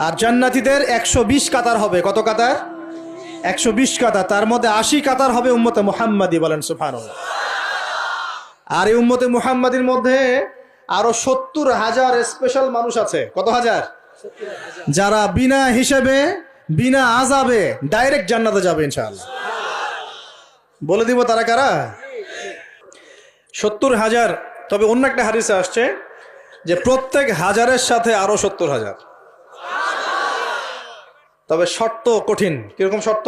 আর জান্নাতীদের 120 কাতার হবে। কত কাতার? 120 কাতার। তার মধ্যে 80 কাতার হবে উম্মতে মুহাম্মাদি, বলেন সুবহানাল্লাহ। আর এই উম্মতে মুহাম্মাদির মধ্যে আরো 70,000 স্পেশাল মানুষ আছে। কত হাজার? যারা বিনা হিসেবে বিনা আযাবে ডাইরেক্ট জান্নাতে যাবে ইনশাআল্লাহ। বলে দিব তারা কারা? 70,000। তবে অন্য একটা হাদিসে আসছে যে প্রত্যেক হাজারের সাথে আরো 70,000। তবে শর্ত কঠিন। কিরকম শর্ত?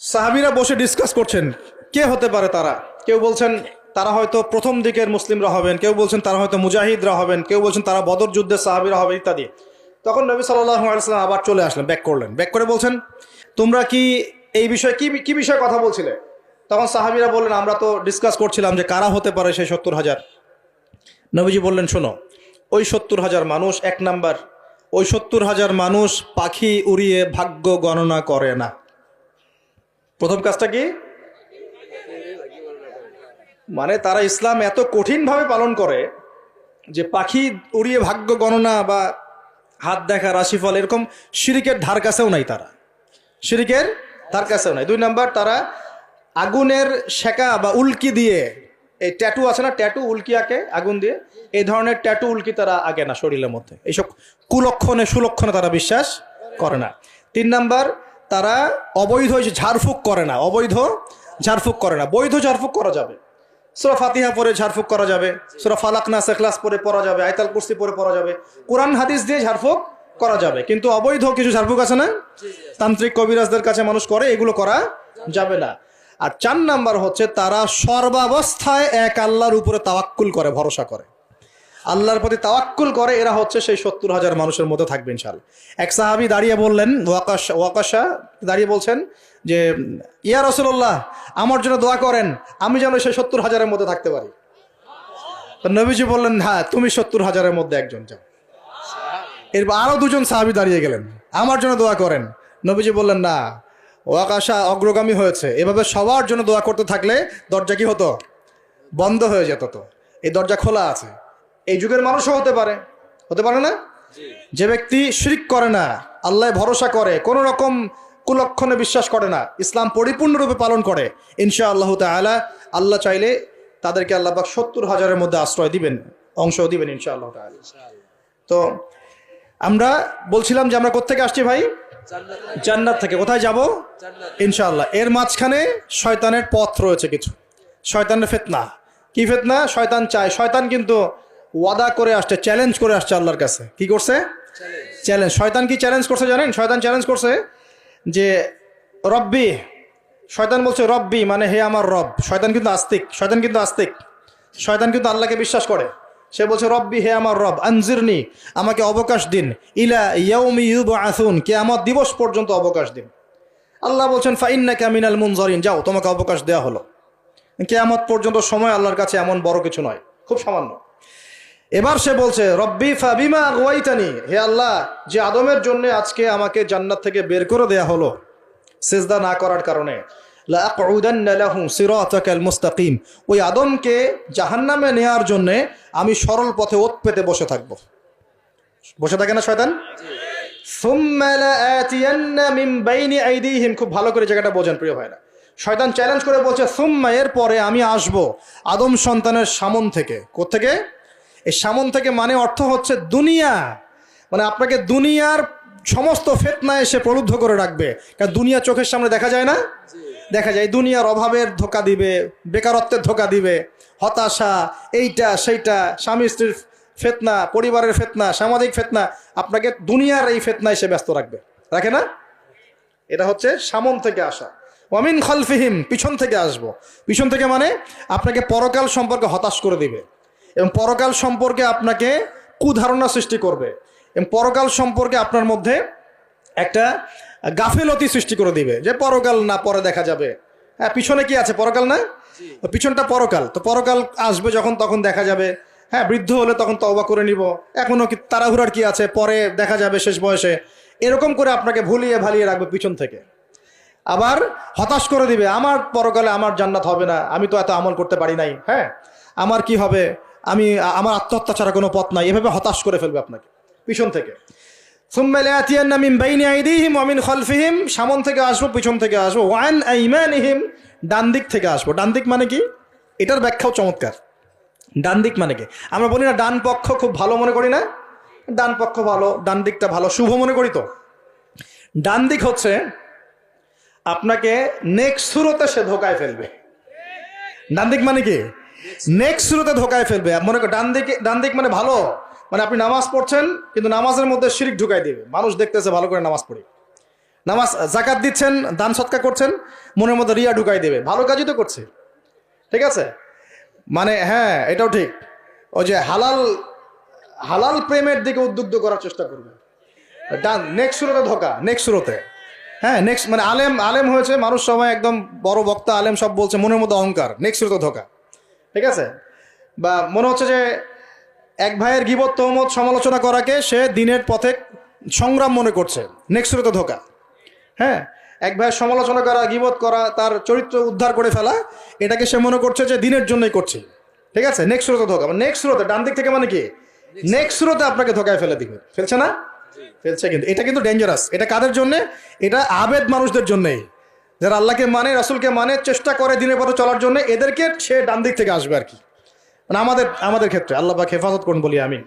সাহাবীরা বসে ডিসকাস করছেন কে হতে পারে তারা। কেউ বলছেন তারা হয়তো প্রথম দিকের মুসলিমরা হবেন, কেউ বলছেন তারা হয়তো মুজাহিদরা হবেন, কেউ বলছেন তারা বদর যুদ্ধের সাহাবীরা হবে ইত্যাদি। তখন নবী সাল্লাল্লাহু আলাইহি ওয়াসাল্লাম আবার চলে আসলেন, ব্যাক করলেন। ব্যাক করে বলছেন তোমরা কি এই বিষয়ে কি বিষয়ে কথা বলছিলে? তখন সাহাবীরা বললেন আমরা তো ডিসকাস করছিলাম যে কারা হতে পারে সেই 70,000। নবীজি বললেন শোনো, ওই 70,000 মানুষ, এক নাম্বার, ওই 70,000 মানুষ পাখি উড়িয়ে ভাগ্য গণনা করে না। প্রথম কাজটা কি? মানে তারা ইসলাম এত কঠিনভাবে পালন করে যে পাখি উড়িয়ে ভাগ্য গণনা বা হাত দেখা, রাশিফল, এরকম শিরিকের ধার কাছেও নাই। তারা শিরিকের ধার কাছেও নাই। দুই নাম্বার, তারা আগুনের শেকা বা উল্কি দিয়ে, এই ট্যাটু আছে না, ট্যাটু উল্কি আঁকে আগুন দিয়ে, এই ধরনের ট্যাটু উল্কি তারা আঁকে না শরীরের মধ্যে। এইসব কুলক্ষণে সুলক্ষণে তারা বিশ্বাস করে না। তিন নাম্বার, তারা অবৈধ ঝাড়ফুঁক করে না। অবৈধ ঝাড়ফুঁক করে না। বৈধ ঝাড়ফুঁক করা যাবে। সূরা ফাতিহা পড়ে ঝাড়ফুঁক করা যাবে, সূরা ফালাক নাস ইখলাস পড়ে পড়া যাবে, আয়াতুল কুরসি পড়ে পড়া যাবে, কোরআন হাদিস দিয়ে ঝাড়ফুঁক করা যাবে। কিন্তু অবৈধ কিছু ঝাড়ফুঁক আছে না, তান্ত্রিক কবিরাজদের কাছে মানুষ করে, এগুলো করা যাবে না। আর 4 নাম্বার হচ্ছে তারা সর্বাবস্থায় এক আল্লাহর উপরে তাওয়াক্কুল করে, ভরসা করে, আল্লাহর প্রতি তাওয়াক্কুল করে। এরা হচ্ছে সেই 70,000 মানুষের মধ্যে থাকবে ইনশাআল্লাহ। এক সাহাবী দাঁড়িয়ে বললেন, ওয়াকাশা দাঁড়িয়ে বলছেন যে ইয়া রাসূলুল্লাহ, আমার জন্য দোয়া করেন, আমি যেন সেই 70,000-এর মধ্যে থাকতে পারি। তো নবীজি বললেন হ্যাঁ, তুমি 70,000-এর মধ্যে একজন যাও। এরপর আরো 2জন সাহাবী দাঁড়িয়ে গেলেন, আমার জন্য দোয়া করেন। নবীজি বললেন না, ওয়াকাশা অগ্রগামী হয়েছে। এভাবে সবার জন্য দোয়া করতে থাকলে দরজা কি হতো? বন্ধ হয়ে যেত। তো এই দরজা খোলা আছে। এই যুগের মানুষও হতে পারে না? যে ব্যক্তি শিরক করে না, আল্লাহ ভরসা করে, কোন রকম কুলক্ষণে বিশ্বাস করে না, ইসলাম পরিপূর্ণরূপে পালন করে, ইনশাআল্লাহ তাআলা আল্লাহ চাইলে তাদেরকে আল্লাহ পাক 70,000-এর মধ্যে আশ্রয় দিবেন, অংশ দিবেন ইনশাআল্লাহ তাআলা। তো আমরা বলছিলাম যে আমরা কোত্থেকে আসছি ভাই? জান্নাত থেকে। কোথায় যাব? ইনশাআল্লাহ। এর মাঝখানে শয়তানের পথ রয়েছে কিছু, শয়তানের ফিতনা। কি ফিতনা? শয়তান চায়, শয়তান কিন্তু ওয়াদা করে আসছে, চ্যালেঞ্জ করে আসছে আল্লাহর কাছে। কি করছে? চ্যালেঞ্জ। শয়তান কি চ্যালেঞ্জ করছে জানেন? শয়তান চ্যালেঞ্জ করছে যে রব্বি, শয়তান বলছে রব্বি মানে হে আমার রব। শয়তান কিন্তু আস্তিক, শয়তান কিন্তু আল্লাহকে বিশ্বাস করে। সে বলছে রব্বি, হে আমার রব, আনজিরনি, আমাকে অবকাশ দিন, ইলা ইয়াউমি ইউবআসুন, কিয়ামত দিবস পর্যন্ত অবকাশ দিন। আল্লাহ বলছেন ফাইন্নাকা মিনাল মুনজারিন, যাও, তোমাকে অবকাশ দেওয়া হলো। কিয়ামত পর্যন্ত সময় আল্লাহর কাছে এমন বড় কিছু নয়, খুব সামান্য। এবার সে বলছে রব্বি ফাবিমা আগওয়াইতানি, হে আল্লাহ, যে আদমের জন্য আজকে আমাকে জান্নাত থেকে বের করে দেয়া হলো সিজদা না করার কারণে, লা আকউদান্না লাহু সিরাতাকাল মুস্তাকিম, ওই আদমকে জাহান্নামে নেয়ার জন্য আমি সরল পথে ওত পেতে বসে থাকবো। বসে থাকে না শয়তান? সুম্মা লাআতিয়ান্না মিন বাইনি আইদিহিম, খুব ভালো করে জায়গাটা বোঝেন প্রিয় ভাইরা। শয়তান চ্যালেঞ্জ করে বলছে সুম্মা, এর পরে আমি আসবো আদম সন্তানের সামন থেকে। কোত্থেকে? এই সামন থেকে মানে অর্থ হচ্ছে দুনিয়া, মানে আপনাকে দুনিয়ার সমস্ত ফিতনা এসে প্রলুব্ধ করে রাখবে। কারণ দুনিয়া চোখের সামনে দেখা যায় না? দেখা যায়। দুনিয়ার অভাবের ধোঁকা দিবে, বেকারত্বের ধোঁকা দিবে, হতাশা, এইটা সেইটা, স্বামী স্ত্রীর ফিতনা, পরিবারের ফিতনা, সামাজিক ফিতনা, আপনাকে দুনিয়ার এই ফিতনা এসে ব্যস্ত রাখে না? এটা হচ্ছে সামন থেকে আসা। ওয়ামিন খালফিহিম, পিছন থেকে আসবো। পিছন থেকে মানে আপনাকে পরকাল সম্পর্কে হতাশ করে দিবে, এবং পরকাল সম্পর্কে আপনাকে কুধারণা সৃষ্টি করবে, এবং পরকাল সম্পর্কে আপনার মধ্যে একটা গাফিলতি সৃষ্টি করে দিবে যে পরকাল না, পরে দেখা যাবে। হ্যাঁ, পিছনে কি আছে? পরকাল না? পিছনটা পরকাল। তো পরকাল আসবে যখন, তখন দেখা যাবে। হ্যাঁ, বৃদ্ধ হলে তখন তওবা করে নিব, এখনো কি তাড়াহুড়ার কি আছে, পরে দেখা যাবে শেষ বয়সে। এরকম করে আপনাকে ভুলিয়ে ভালিয়ে রাখবে পিছন থেকে। আবার হতাশ করে দিবে, আমার পরকালে আমার জান্নাত হবে না, আমি তো এত আমল করতে পারি নাই, হ্যাঁ, আমার কি হবে, আমার আত্মহত্যা ছাড়া কোনো পথ নাই। এভাবে হতাশ করে ফেলবে আপনাকে পিছন থেকে। সুম্মা লায়াতিয়ান্না মিন বাইনি আইদিহিম ওয়া মিন খালফিহিম, সামন থেকে আসবো, পিছন থেকে আসবো, ওয়া আন আইমানিহিম, ডান দিক থেকে আসবো। ডান দিক মানে কি? এটার ব্যাখ্যাও চমৎকার। ডান দিক মানে কি? আমরা বলি না ডান পক্ষ খুব ভালো মনে করি না? ডান পক্ষ ভালো, ডান দিকটা ভালো, শুভ মনে করি তো। ডান দিক হচ্ছে আপনাকে নেক্সট সুরতে সে ধোকায় ফেলবে। ডান দিক মানে কি? নেক্সট সুরতে ধোকায় ফেলবে। মনে কর ডান দিক মানে ভালো, মানে আপনি নামাজ পড়ছেন কিন্তু নামাজের মধ্যে শিরিক ঢুকাই দিবে, মানুষ দেখতেছে ভালো করে নামাজ পড়ি, নামাজ জাকাত দিচ্ছেন, দান সৎকার করছেন, মনের মধ্যে রিয়া ঢুকাই দেবে, ভালো কাজই তো করছে, ঠিক আছে? মানে হ্যাঁ, এটাও ঠিক। ওই যে হালাল প্রেমের দিকে উদ্বুদ্ধ করার চেষ্টা করবে, ডান নেক্সট সুরতে ধোকা, নেক্সট সুরতে। হ্যাঁ, নেক্সট মানে আলেম হয়েছে মানুষ, সবাই একদম বড় বক্তা আলেম সব বলছে, মনের মধ্যে অহংকার, নেক্সট সুরতে ধোকা, ঠিক আছে? বা মনে হচ্ছে যে এক ভাইয়ের গীবত তহমত সমালোচনা করাকে সে দিনের পথে সংগ্রাম মনে করছে, নেক্সট সুরতে ধোকা। হ্যাঁ, এক ভাইয়ের সমালোচনা করা, গীবত করা, তার চরিত্র উদ্ধার করে ফেলা, এটাকে সে মনে করছে যে দিনের জন্যই করছে, ঠিক আছে? নেক্সট সুরতে ধোকা, নেক্সট সুরতে, ডান দিক থেকে মানে কি? নেক্সট সুরতে আপনাকে ধোকায় ফেলে দিবে, ফেলছে না? ফেলছে। কিন্তু এটা কিন্তু ডেঞ্জারাস। এটা কাদের জন্যে? এটা আবেদ মানুষদের জন্যেই, যারা আল্লাহকে মানে, রাসূলকে মানে, চেষ্টা করে দিনের পথে চলার জন্য, এদেরকে সে ডান দিক থেকে আসবে আর কি। মানে আমাদের ক্ষেত্রে আল্লাহ পাক হেফাজত করুন বলি আমিন।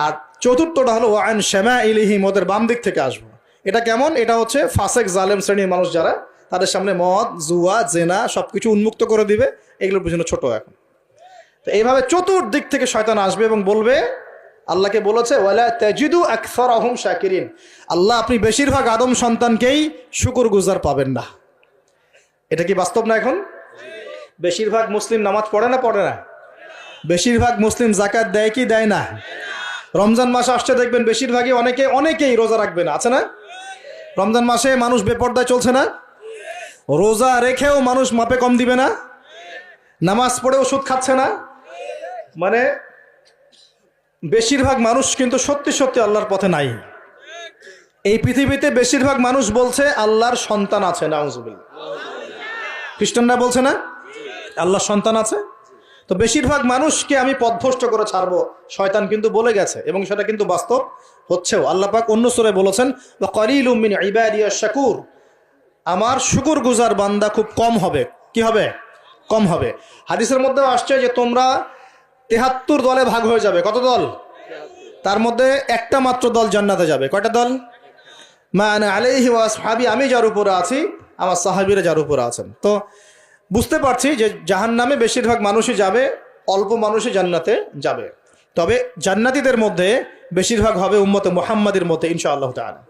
আর চতুর্থটা হলো ওয়া আন শামাইলিহিম, ওদের বাম দিক থেকে আসবো। এটা কেমন? এটা হচ্ছে ফাসেক জালেম শ্রেণীর মানুষ যারা, তাদের সামনে মদ, জুয়া, জেনা সবকিছু উন্মুক্ত করে দিবে, এগুলোর পিছনে ছোট এখন। তো এইভাবে চতুর্দিক থেকে শয়তান আসবে এবং বলবে, আল্লাহকে বলেছে ওয়ালা তাজিদু আকসারাহুম শাকিরিন, আল্লাহ আপনি বেশিরভাগ আদম সন্তানকেই শুকরগুজার পাবেন না। এটা কি বাস্তব না? এখন বেশিরভাগ মুসলিম নামাজ পড়ে না? পড়ে না? বেশিরভাগ মুসলিম জাকাত দেয় কি দেয় না? রমজান মাস আসছে, দেখবেন বেশিরভাগই অনেকেই রোজা রাখবে না, আছে না? রমজান মাসে মানুষ বেপরদায় চলছে না? রোজা রেখেও মানুষ মাপে কম দিবে না? নামাজ পড়ে ওষুধ খাচ্ছে না? মানে বেশিরভাগ মানুষ কিন্তু সত্যি সত্যি আল্লাহর পথে নাই। এই পৃথিবীতে বেশিরভাগ মানুষ বলছে আল্লাহর সন্তান আছে, নাউজুবিল্লাহ। খ্রিস্টানরা বলছে না আল্লাহর সন্তান আছে? তো বেশিরভাগ মানুষকে আমি পথভ্রষ্ট করে ছাড়বো, শয়তান কিন্তু বলে গেছে, এবং সেটা কিন্তু বাস্তব হচ্ছেও। আল্লাহ পাক অন্য সূরায় বলেছেন ওয়া কালিলুম মিন ইবাদিয়াশ শাকুর, আমার শুকরগুজার বান্দা খুব কম হবে। কি হবে? কম হবে। হাদিসের মধ্যেও আসছে যে তোমরা ৭৩ দলে ভাগ হয়ে যাবে। কত দল? তার মধ্যে একটা মাত্র দল জান্নাতে যাবে। কয়টা দল? মা আনা আলাইহি ওয়া আসহাবি, আমি যার উপরে আছি, আমার সাহাবীরা যার উপরে আছেন। তো বুঝতে পারছি যে জাহান্নামে বেশিরভাগ মানুষই যাবে, অল্প মানুষই জান্নাতে যাবে। তবে জান্নাতীদের মধ্যে বেশিরভাগ হবে উম্মতে মুহাম্মাদের মতে ইনশাআল্লাহ তাআলা।